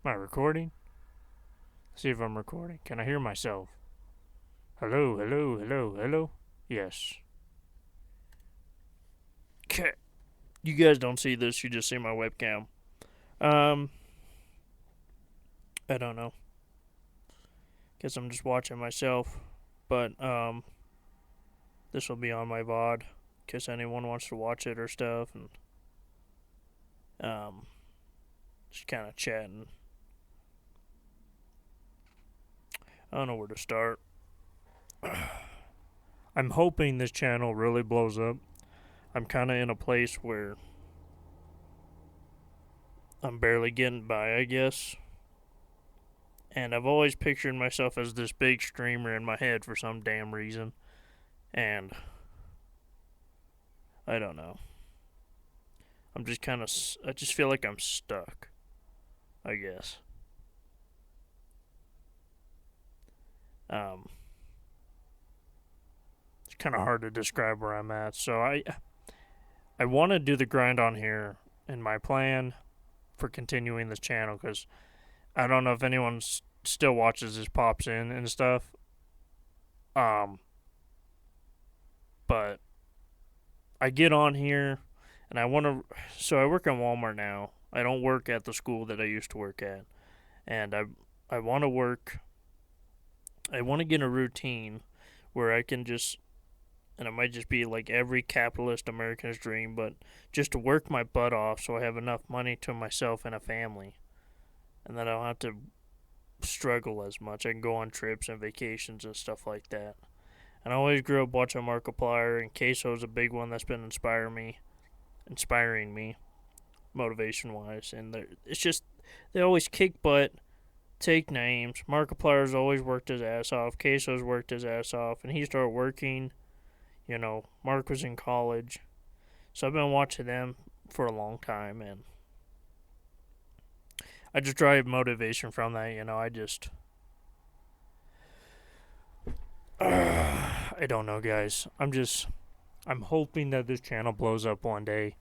Am I recording? See if I'm recording. Can I hear myself? Hello, hello, hello, hello? Yes. Okay. You guys don't see this, you just see my webcam. Um, I don't know. Guess I'm just watching myself. But, this will be on my VOD. In case anyone wants to watch it or stuff. And, just kind of chatting. I don't know where to start. I'm hoping this channel really blows up. I'm kind of in a place where I'm barely getting by, I guess. And I've always pictured myself as this big streamer in my head for some damn reason. And I don't know. I'm just kind of. I just feel like I'm stuck, I guess. Um, it's kind of hard to describe where I'm at. So I want to do the grind on here in my plan for continuing this channel because I don't know if anyone still watches this, pops in and stuff. Um, but I get on here and I want to. So I work at Walmart now. I don't work at the school that I used to work at, and I want to work. I want to get a routine where I can just, and it might just be like every capitalist American's dream, but just to work my butt off so I have enough money to myself and a family, and that I don't have to struggle as much. I can go on trips and vacations and stuff like that. And I always grew up watching Markiplier, and Queso's a big one that's been inspiring me, motivation wise. And it's just they always kick butt, take names. Markiplier's always worked his ass off. Queso's worked his ass off, and he started working. Mark was in college, so I've been watching them for a long time, and I just drive motivation from that. I don't know, guys. I'm hoping that this channel blows up one day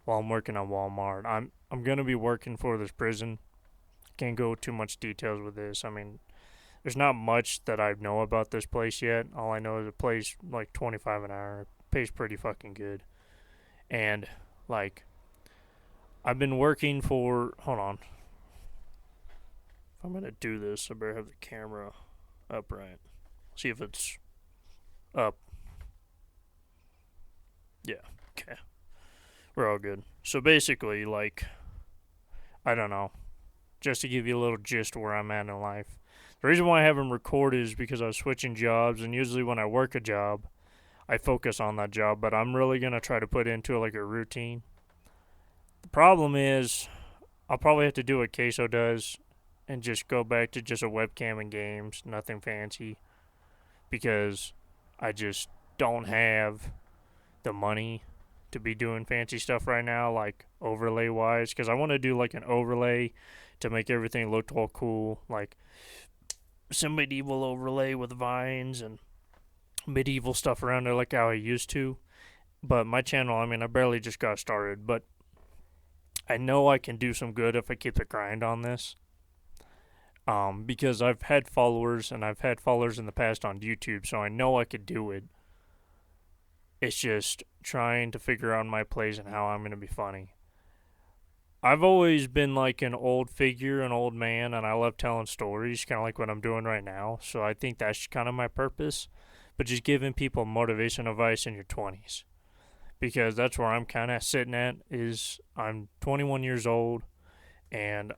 while I'm working on Walmart. I'm gonna be working for this prison. Can't go too much details with this. I mean, there's not much that I know about this place yet. All I know is it pays like 25 an hour. It pays pretty fucking good. And like I've been working for hold on. If I'm gonna do this, I better have the camera upright. See if it's up. Yeah, okay. We're all good. So basically, like, I don't know. Just to give you a little gist of where I'm at in life. The reason why I haven't recorded is because I was switching jobs, and usually when I work a job, I focus on that job, but I'm really going to try to put into like a routine. The problem is, I'll probably have to do what Queso does and just go back to just a webcam and games, nothing fancy, because I just don't have the money to be doing fancy stuff right now, like overlay wise, because I want to do like an overlay to make everything look all cool, like some medieval overlay with vines and medieval stuff around there, like how I used to. But my channel, I mean, I barely just got started, but I know I can do some good if I keep the grind on this. Because I've had followers and I've had followers in the past on YouTube, so I know I could do it. It's just trying to figure out my plays and how I'm going to be funny. I've always been like an old figure, an old man, and I love telling stories, kind of like what I'm doing right now. So I think that's kind of my purpose. But just giving people motivation advice in your 20s. Because that's where I'm kind of sitting at is I'm 21 years old, and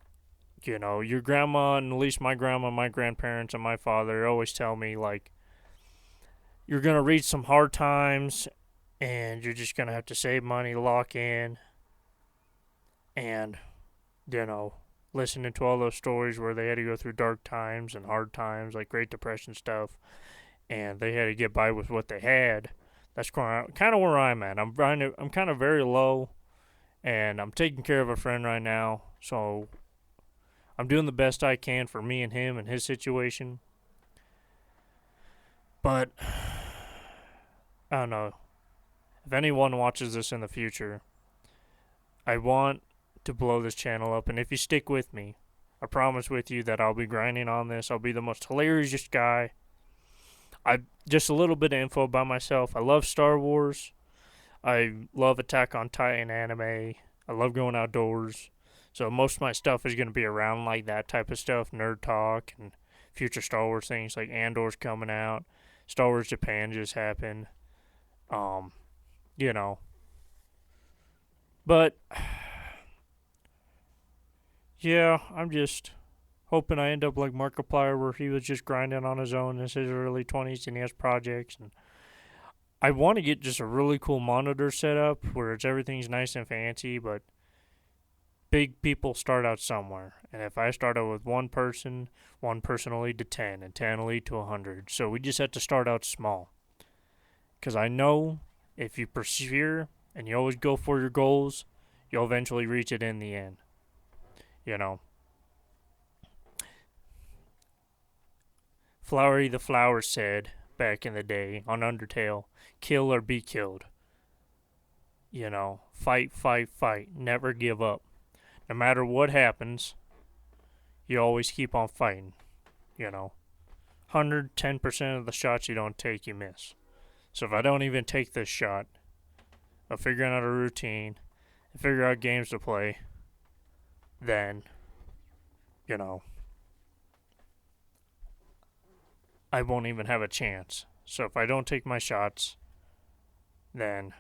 your grandma, and at least my grandma, my grandparents, and my father always tell me, like, you're going to reach some hard times, and you're just going to have to save money, lock in, and, you know, listening to all those stories where they had to go through dark times and hard times, like Great Depression stuff, and they had to get by with what they had. That's kind of where I'm at. I'm kind of very low, and I'm taking care of a friend right now, so I'm doing the best I can for me and him and his situation. But I don't know. If anyone watches this in the future, I want to blow this channel up, and if you stick with me, I promise with you that I'll be grinding on this. I'll be the most hilarious guy. I just a little bit of info about myself. I love Star Wars. I love Attack on Titan anime. I love going outdoors. So most of my stuff is going to be around like that type of stuff, nerd talk and future Star Wars things like Andor's coming out. Star Wars Japan just happened. Um, you know. But yeah, I'm just hoping I end up like Markiplier where he was just grinding on his own in his early 20s and he has projects, and I want to get just a really cool monitor set up where everything's nice and fancy, but big people start out somewhere. And if I start out with one person will lead to 10, and 10 will lead to 100. So we just have to start out small. Because I know if you persevere and you always go for your goals, you'll eventually reach it in the end. You know. Flowery the Flower said back in the day on Undertale, kill or be killed. You know, fight, fight, fight. Never give up. No matter what happens, you always keep on fighting. You know, 110% of the shots you don't take, you miss. So if I don't even take this shot of figuring out a routine and figure out games to play, then, you know, I won't even have a chance. So if I don't take my shots, then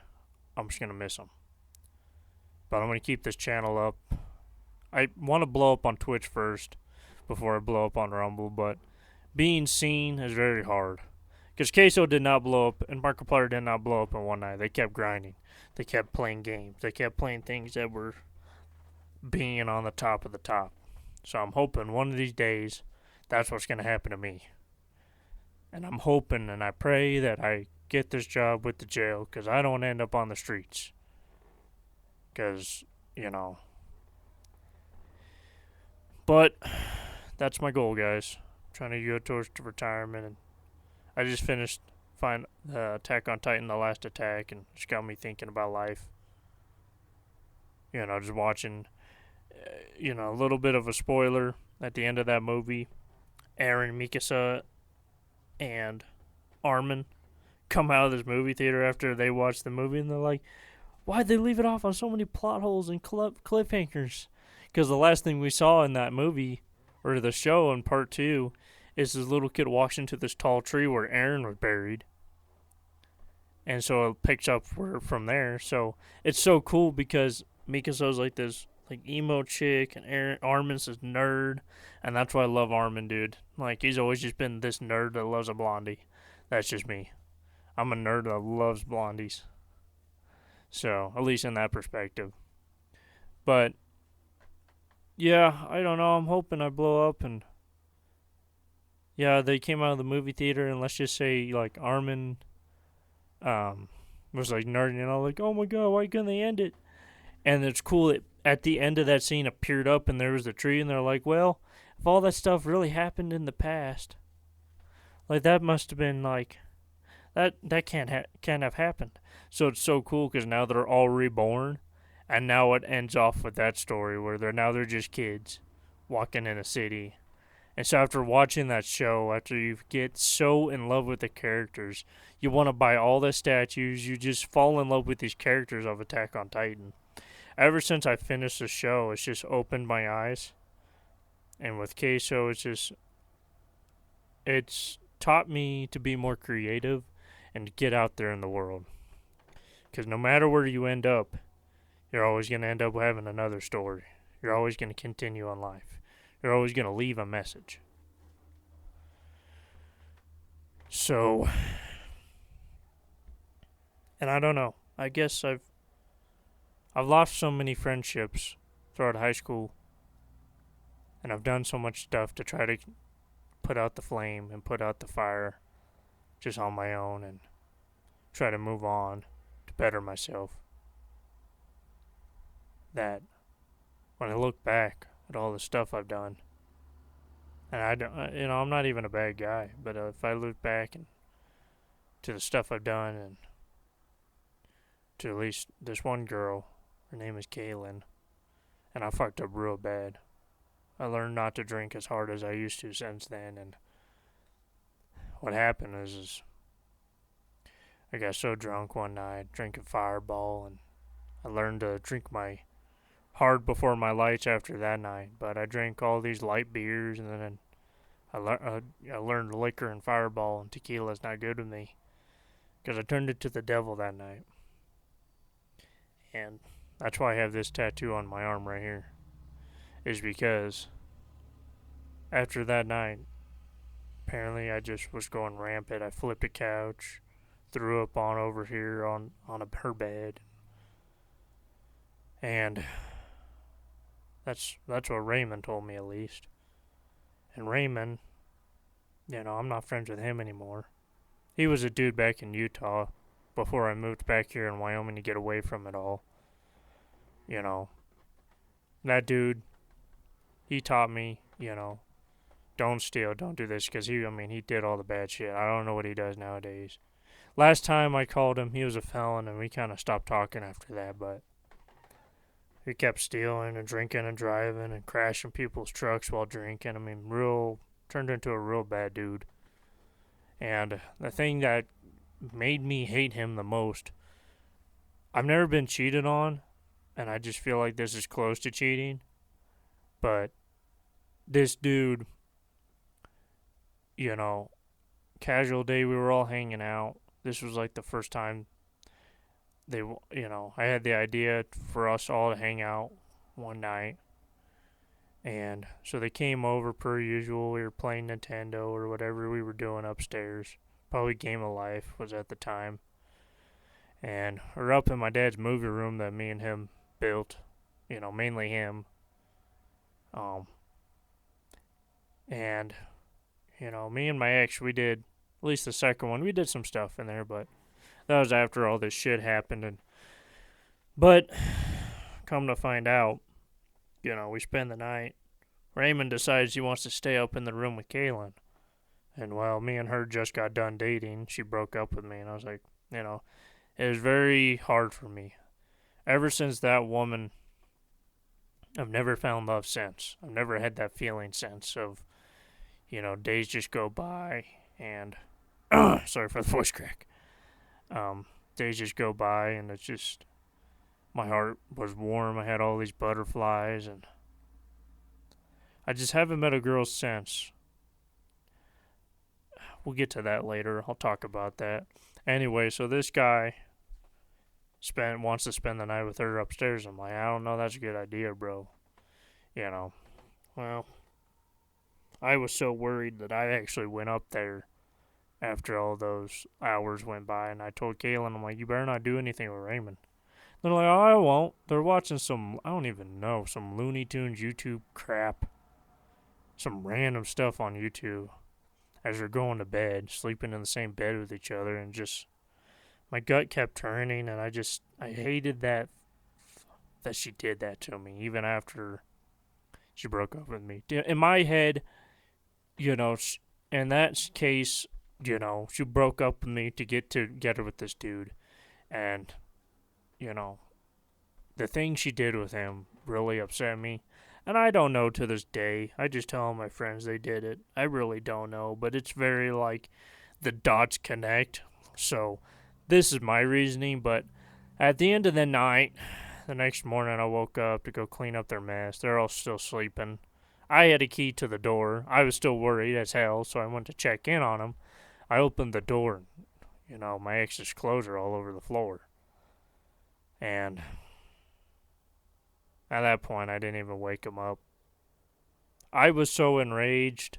I'm just going to miss them. But I'm going to keep this channel up. I want to blow up on Twitch first before I blow up on Rumble, but being seen is very hard. Because Queso did not blow up, and Markiplier did not blow up in one night. They kept grinding. They kept playing games. They kept playing things that were being on the top of the top. So I'm hoping one of these days that's what's going to happen to me. And I'm hoping and I pray that I get this job with the jail because I don't end up on the streets. Because, you know. But that's my goal, guys. I'm trying to go towards retirement. And I just finished Attack on Titan, The Last Attack, and it's got me thinking about life. You know, just watching, a little bit of a spoiler at the end of that movie. Eren, Mikasa, and Armin come out of this movie theater after they watch the movie, and they're like, why'd they leave it off on so many plot holes and cliffhangers? Because the last thing we saw in that movie, or the show in part 2, is this little kid walks into this tall tree where Eren was buried. And so it picks up from there. So it's so cool because Mikasa's like this like emo chick, and Armin's this nerd, and that's why I love Armin, dude. Like, he's always just been this nerd that loves a blondie. That's just me. I'm a nerd that loves blondies. So, at least in that perspective. But, yeah, I don't know. I'm hoping I blow up, and yeah, they came out of the movie theater, and let's just say, like, Armin was like nerding, like, oh my god, why couldn't they end it? And it's cool that at the end of that scene it peered up and there was a tree, and they're like, well, if all that stuff really happened in the past, like, that must have been like that can't have happened. So it's so cool because now they're all reborn, and now it ends off with that story where they're just kids walking in a city. And so after watching that show, after you get so in love with the characters, you want to buy all the statues. You just fall in love with these characters of Attack on Titan. Ever since I finished the show, it's just opened my eyes. And with Queso, it's taught me to be more creative and get out there in the world. Because no matter where you end up, you're always going to end up having another story. You're always going to continue on life. You're always going to leave a message. So, and I don't know. I guess I've lost so many friendships throughout high school, and I've done so much stuff to try to put out the flame and put out the fire just on my own and try to move on to better myself, that when I look back at all the stuff I've done, and I don't, I'm not even a bad guy, but if I look back and to the stuff I've done, and to at least this one girl, her name is Kaylin, and I fucked up real bad. I learned not to drink as hard as I used to since then. And what happened is I got so drunk one night drinking Fireball, and I learned to drink my hard before my lights after that night. But I drank all these light beers, and then I learned liquor and Fireball and tequila is not good with me because I turned it to the devil that night. And that's why I have this tattoo on my arm right here, is because after that night, apparently I just was going rampant. I flipped a couch, threw up on over here on her bed, and that's what Raymond told me at least. And Raymond, I'm not friends with him anymore. He was a dude back in Utah before I moved back here in Wyoming to get away from it all. You know, that dude, he taught me, don't steal, don't do this, because he did all the bad shit. I don't know what he does nowadays. Last time I called him, he was a felon, and we kind of stopped talking after that, but he kept stealing and drinking and driving and crashing people's trucks while drinking. Turned into a real bad dude. And the thing that made me hate him the most, I've never been cheated on, and I just feel like this is close to cheating, but this dude, casual day, we were all hanging out. This was like the first time I had the idea for us all to hang out one night. And so they came over per usual. We were playing Nintendo or whatever we were doing upstairs. Probably Game of Life was at the time. And we're up in my dad's movie room that me and him built. Mainly him. And me and my ex, we did, at least the second one, we did some stuff in there, but that was after all this shit happened. But come to find out, we spend the night. Raymond decides he wants to stay up in the room with Kaylin. And me and her just got done dating. She broke up with me, and I was like, it was very hard for me. Ever since that woman, I've never found love since. I've never had that feeling since of, days just go by and, sorry for the voice crack. Days just go by, and it's just, my heart was warm. I had all these butterflies, and I just haven't met a girl since. We'll get to that later. I'll talk about that. Anyway, so this guy wants to spend the night with her upstairs. I'm like, I don't know, that's a good idea, bro. Well, I was so worried that I actually went up there after all those hours went by, and I told Kaylin, I'm like, you better not do anything with Raymond. They're like, oh, I won't. They're watching some, I don't even know, some Looney Tunes YouTube crap. Some random stuff on YouTube as they're going to bed, sleeping in the same bed with each other, and just, my gut kept turning, and I hated that she did that to me, even after she broke up with me. In my head, in that case, she broke up with me to get together with this dude. And, the thing she did with him really upset me. And I don't know to this day. I just tell my friends they did it. I really don't know. But it's very like the dots connect. So this is my reasoning. But at the end of the night, the next morning I woke up to go clean up their mess. They're all still sleeping. I had a key to the door. I was still worried as hell, so I went to check in on them. I opened the door, and, my ex's clothes are all over the floor. And at that point, I didn't even wake him up. I was so enraged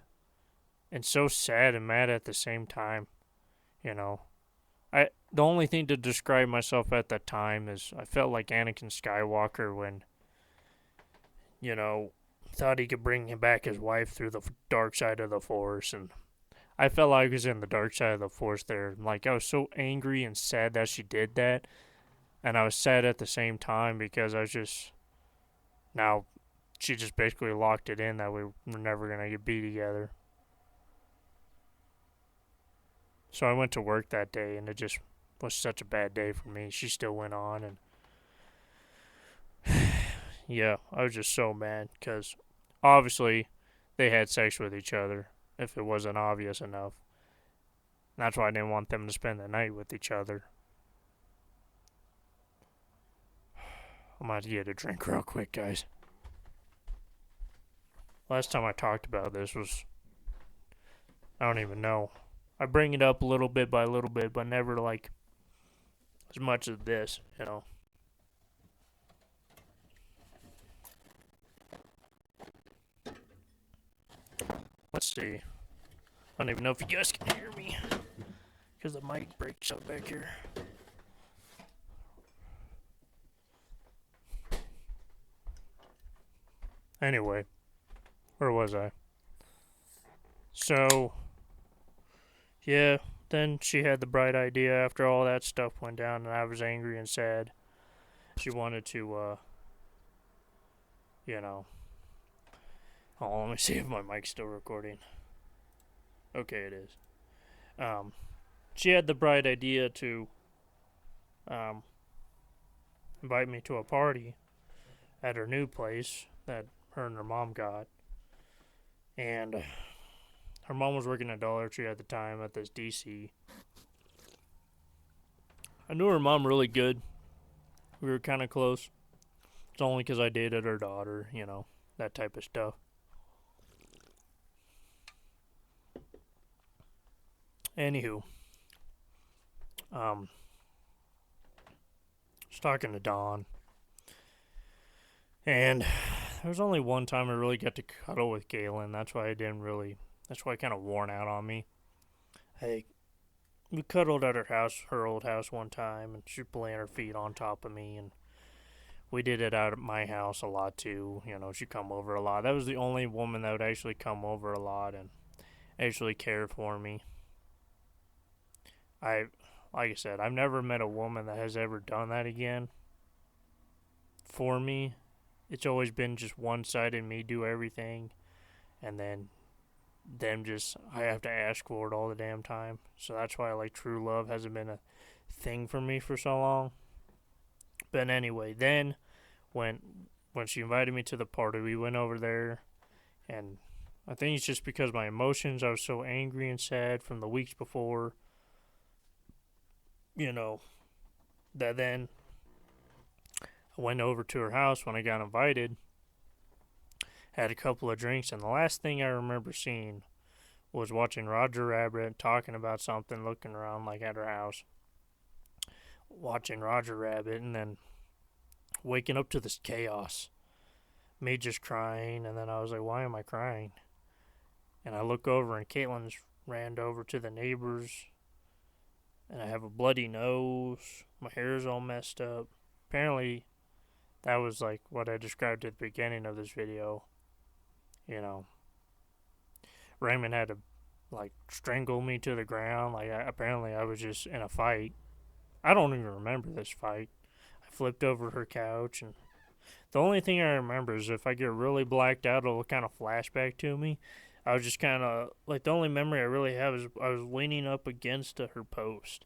and so sad and mad at the same time. The only thing to describe myself at that time is I felt like Anakin Skywalker when, thought he could bring him back his wife through the dark side of the Force. And I felt like I was in the dark side of the Force there. Like, I was so angry and sad that she did that. And I was sad at the same time because I was just, now, she just basically locked it in that we were never going to be together. So I went to work that day, and it just was such a bad day for me. She still went on, and yeah, I was just so mad because Obviously, they had sex with each other if it wasn't obvious enough. That's why I didn't want them to spend the night with each other. I'm about to get a drink real quick, guys. Last time I talked about this was, I don't even know. I bring it up little bit by little bit, but never like as much as this, you know. Let's see. I don't even know if you guys can hear me because the mic breaks up back here. Anyway, where was I? So, yeah, then she had the bright idea after all that stuff went down and I was angry and sad. She wanted to, you know. Oh, let me see if my mic's still recording. Okay, it is. She had the bright idea to, invite me to a party at her new place that her and her mom got. And her mom was working at Dollar Tree at the time at this DC. I knew her mom really good. We were kind of close. It's only because I dated her daughter, you know, that type of stuff. Anywho, I was talking to Dawn, and there was only one time I really got to cuddle with Galen. That's why it kind of worn out on me. We cuddled at her old house one time, and she was laying her feet on top of me, and we did it out at my house a lot too. You know, she'd come over a lot. That was the only woman that would actually come over a lot and actually care for me. Like I said, I've never met a woman that has ever done that again for me. It's always been just one-sided, me do everything, and then I have to ask for it all the damn time. So that's why like true love hasn't been a thing for me for so long. But anyway, then when she invited me to the party, we went over there, and I think it's just because my emotions, I was so angry and sad from the weeks before, you know, that then I went over to her house when I got invited, had a couple of drinks, and the last thing I remember seeing was watching Roger Rabbit talking about something, looking around like at her house, watching Roger Rabbit, and then waking up to this chaos. Me just crying, and then I was like, why am I crying? And I look over, and Caitlin's ran over to the neighbors, and I have a bloody nose. My hair's all messed up. Apparently, that was like what I described at the beginning of this video. You know, Raymond had to like strangle me to the ground. Apparently I was just in a fight. I don't even remember this fight. I flipped over her couch, and the only thing I remember is if I get really blacked out, it'll kind of flashback to me. I was just kind of like, the only memory I really have is I was leaning up against her post,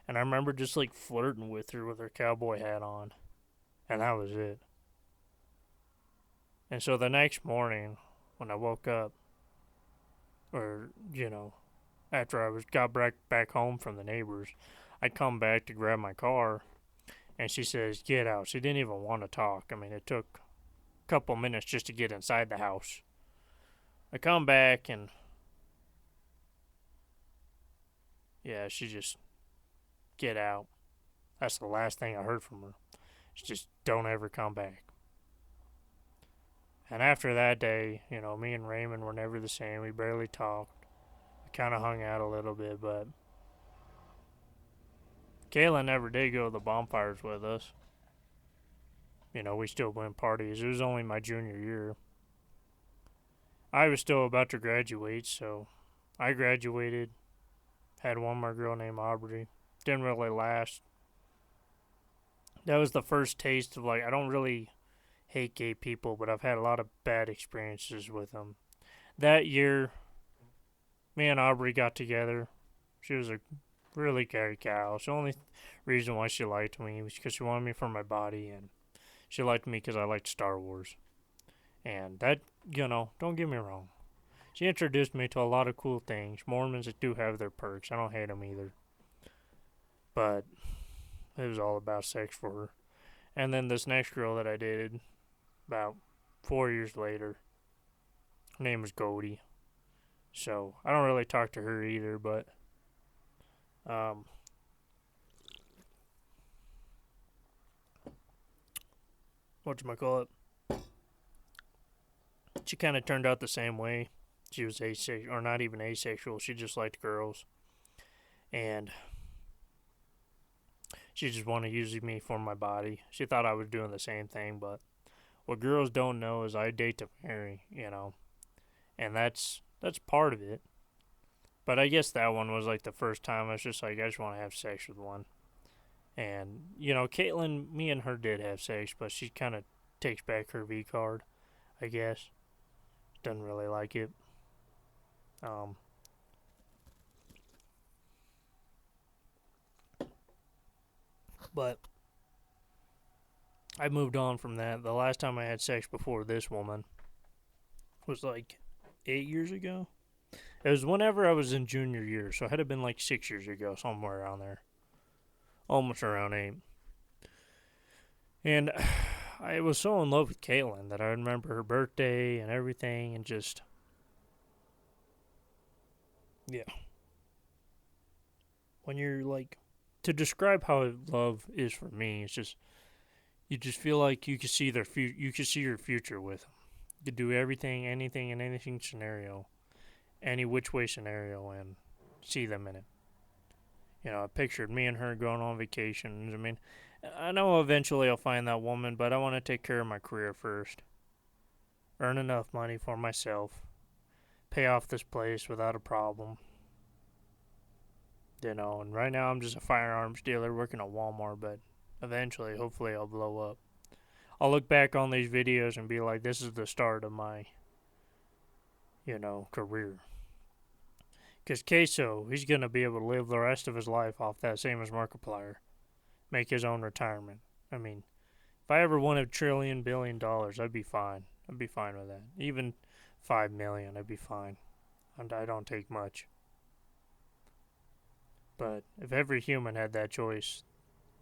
and I remember just like flirting with her cowboy hat on, and that was it. And so the next morning, when I woke up, or after I got back home from the neighbors, I come back to grab my car, and she says, "Get out." She didn't even want to talk. I mean, it took a couple minutes just to get inside the house. I come back, and yeah, she just, "Get out." That's the last thing I heard from her. She just, "Don't ever come back." And after that day, me and Raymond were never the same. We barely talked. We kind of hung out a little bit, but Kayla never did go to the bonfires with us. We still went parties. It was only my junior year. I was still about to graduate, so I graduated. Had one more girl named Aubrey. Didn't really last. That was the first taste of I don't really hate gay people, but I've had a lot of bad experiences with them. That year, me and Aubrey got together. She was a really carry cow. The only reason why she liked me was because she wanted me for my body, and she liked me because I liked Star Wars. And that, don't get me wrong. She introduced me to a lot of cool things. Mormons do have their perks. I don't hate them either. But it was all about sex for her. And then this next girl that I dated about 4 years later, her name was Goldie. So I don't really talk to her either, but um, whatchamacallit, she kind of turned out the same way. She was asexual, or not even asexual. She just liked girls, and she just wanted to use me for my body. She thought I was doing the same thing, but what girls don't know is I date to marry, and that's part of it. But I guess that one was like the first time I was just like, I just want to have sex with one. And, Caitlin, me and her did have sex, but she kind of takes back her V card, I guess. Doesn't really like it. Um, but I moved on from that. The last time I had sex before this woman was like 8 years ago. It was whenever I was in junior year, so it had to been like 6 years ago, somewhere around there. Almost around 8. And I was so in love with Caitlin that I remember her birthday and everything, and just, yeah. When you're like, to describe how love is for me, it's just, you just feel like you can see you can see your future with them. You could do everything, anything, in anything scenario, any which way scenario, and see them in it. I pictured me and her going on vacations. I mean, I know eventually I'll find that woman, but I want to take care of my career first. Earn enough money for myself. Pay off this place without a problem. And right now I'm just a firearms dealer working at Walmart, but eventually, hopefully, I'll blow up. I'll look back on these videos and be like, this is the start of my, career. Because Queso, he's going to be able to live the rest of his life off that same as Markiplier. Make his own retirement. I mean, if I ever won $1 trillion, I'd be fine. I'd be fine with that. Even 5 million, I'd be fine. And I don't take much. But if every human had that choice,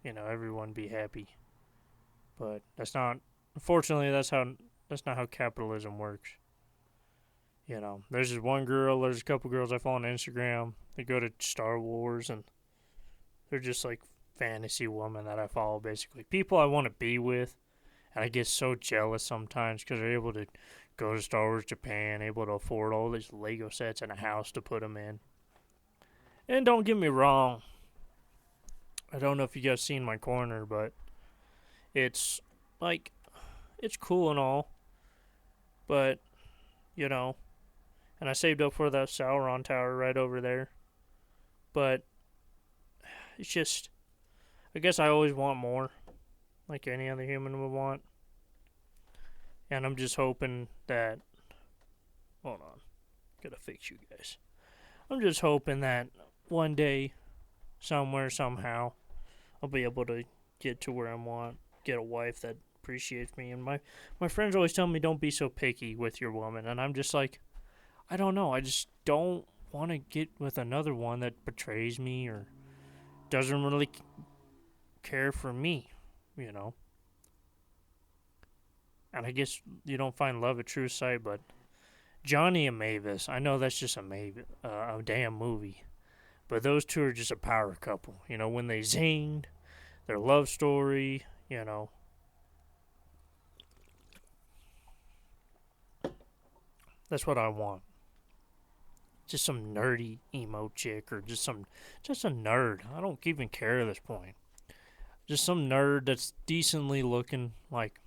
everyone would be happy. But unfortunately, that's not how capitalism works. There's just one girl, there's a couple girls I follow on Instagram. They go to Star Wars, and they're just like fantasy women that I follow, basically. People I want to be with, and I get so jealous sometimes because they're able to go to Star Wars Japan, able to afford all these Lego sets and a house to put them in. And don't get me wrong, I don't know if you guys seen my corner, but it's like, it's cool and all, but, and I saved up for that Sauron Tower right over there, but it's just, I guess I always want more, like any other human would want, and I'm just hoping that, hold on, gotta fix you guys. I'm just hoping that one day, somewhere, somehow, I'll be able to get to where I want, get a wife that appreciates me. And my friends always tell me, don't be so picky with your woman. And I'm just like, I don't know. I just don't want to get with another one that betrays me or doesn't really care for me, And I guess you don't find love at true sight, but Johnny and Mavis, I know that's just a damn movie. But those two are just a power couple. When they zinged, their love story, That's what I want. Just some nerdy emo chick or just a nerd. I don't even care at this point. Just some nerd that's decently looking. Like,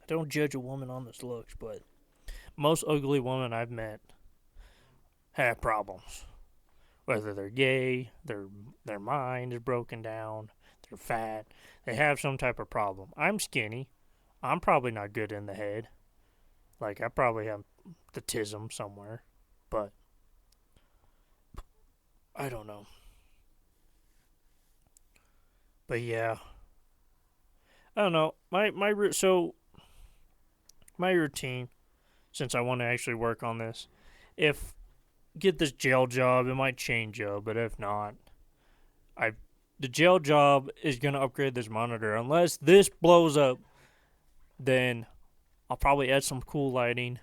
I don't judge a woman on this looks, but most ugly women I've met have problems. Whether they're gay, their mind is broken down, they're fat, they have some type of problem. I'm skinny. I'm probably not good in the head. Like, I probably have the tism somewhere, but I don't know. But yeah, I don't know. My my routine, since I want to actually work on this. If get this jail job, it might change up, but if not, I the jail job is gonna upgrade this monitor. Unless this blows up, then I'll probably add some cool lighting,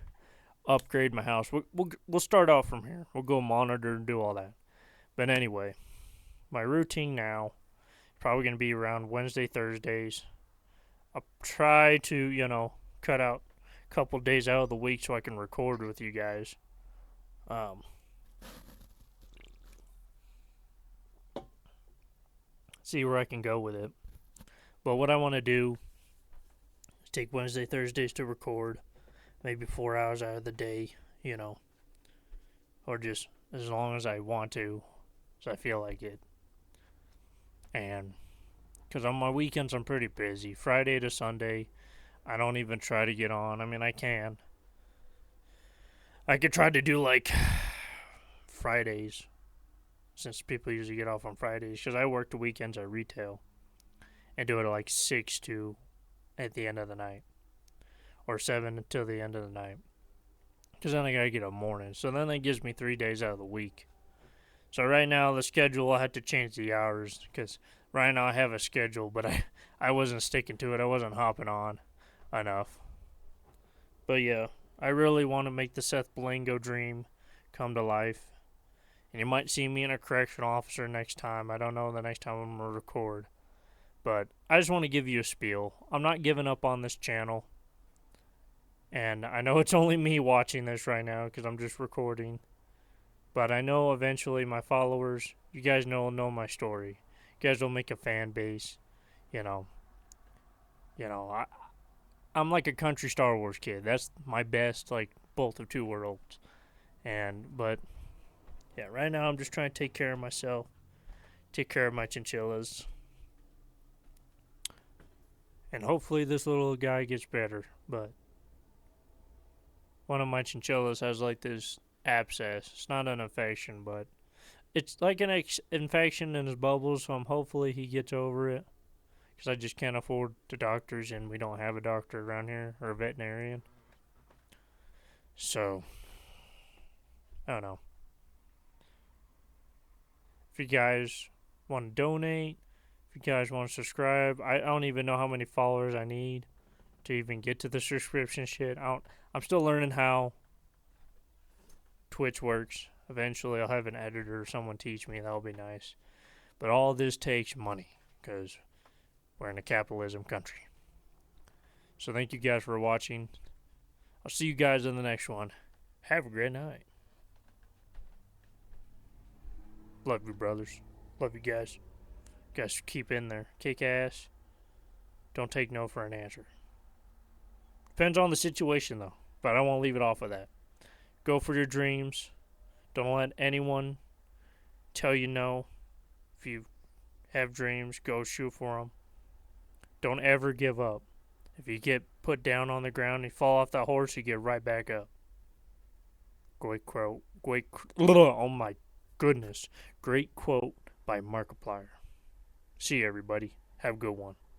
upgrade my house. We'll start off from here. We'll go monitor and do all that. But anyway, my routine now is probably gonna be around Wednesday, Thursdays. I'll try to cut out a couple days out of the week so I can record with you guys. Um, See where I can go with it. But what I want to do is take Wednesday, Thursdays to record, maybe 4 hours out of the day, or just as long as I want to, as I feel like it. And because on my weekends I'm pretty busy. Friday to Sunday, I don't even try to get on. I mean, I can. I could try to do like Fridays, since people usually get off on Fridays, because I work the weekends at retail and do it at like 6 to at the end of the night, or 7 until the end of the night, because then I gotta get up morning. So then that gives me 3 days out of the week. So right now the schedule, I had to change the hours, because right now I have a schedule, but I wasn't sticking to it. I wasn't hopping on enough. But yeah, I really want to make the Seth Blango dream come to life. And you might see me in a correctional officer next time. I don't know the next time I'm going to record. But I just want to give you a spiel. I'm not giving up on this channel. And I know it's only me watching this right now because I'm just recording. But I know eventually my followers, you guys know my story. You guys will make a fan base. I'm like a country Star Wars kid. That's my best, like, both of two worlds. But yeah, right now I'm just trying to take care of myself, take care of my chinchillas, and hopefully this little guy gets better. But one of my chinchillas has like this abscess. It's not an infection, but it's like an infection in his bubbles, so hopefully he gets over it. Because I just can't afford the doctors, and we don't have a doctor around here, or a veterinarian. So, I don't know. If you guys want to donate, if you guys want to subscribe, I don't even know how many followers I need to even get to the subscription shit. I'm still learning how Twitch works. Eventually, I'll have an editor or someone teach me. That'll be nice. But all this takes money, because we're in a capitalism country. So thank you guys for watching. I'll see you guys in the next one. Have a great night. Love you, brothers. Love you guys. Guys, keep in there. Kick ass. Don't take no for an answer. Depends on the situation, though. But I won't leave it off of that. Go for your dreams. Don't let anyone tell you no. If you have dreams, go shoot for them. Don't ever give up. If you get put down on the ground and you fall off that horse, you get right back up. Oh my goodness. Great quote by Markiplier. See you, everybody. Have a good one.